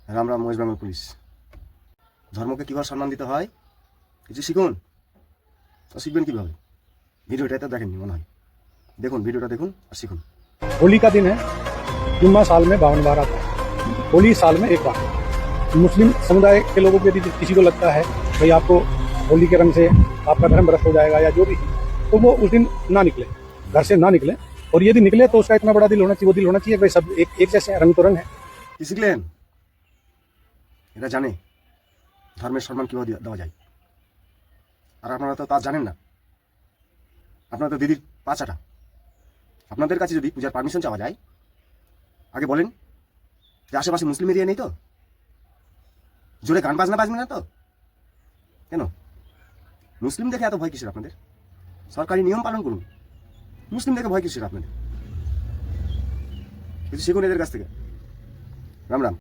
Ram Ram West Bengal police. ধর্মকে কীভাবে সম্মান দিতে হয় কিছু শিখুন। তো শিখবেন কীভাবে? ভিডিওটা তো দেখেননি মনে হয়, দেখুন ভিডিওটা দেখুন আর শিখুন। होली का दिन है। जुम्मा साल में 52 बार आता है। होली साल में एक बार। मुस्लिम समुदाय के लोगों को यदि किसी को लगता है भाई आपको होली के रंग से आपका धर्म भ्रष्ट हो जाएगा या जो भी, तो वो उस दिन ना निकले, घर से ना निकले। और यदि निकले तो उसका इतना बड़ा दिल होना चाहिए, वो दिल होना चाहिए भाई सब एक जैसे हैं, रंग तो रंग है। কি শিখলেন? এরা জানে ধর্মের সম্মান কীভাবে দেওয়া যায়, আর আপনারা তো তা জানেন না। আপনারা তো দিদির পাচাটা। আপনাদের কাছে যদি পূজার পারমিশন চাওয়া যায়, আগে বলেন যে আশেপাশে মুসলিম এরিয়া নেই তো, জোরে গান বাজনা বাজবে না তো, কেন? মুসলিম দেখে এত ভয় কিসের আপনাদের? সরকারি নিয়ম পালন করুন। মুসলিম দেখে ভয় কিসের আপনাদের? কিছু শিখুন এদের কাছ থেকে। রাম রাম।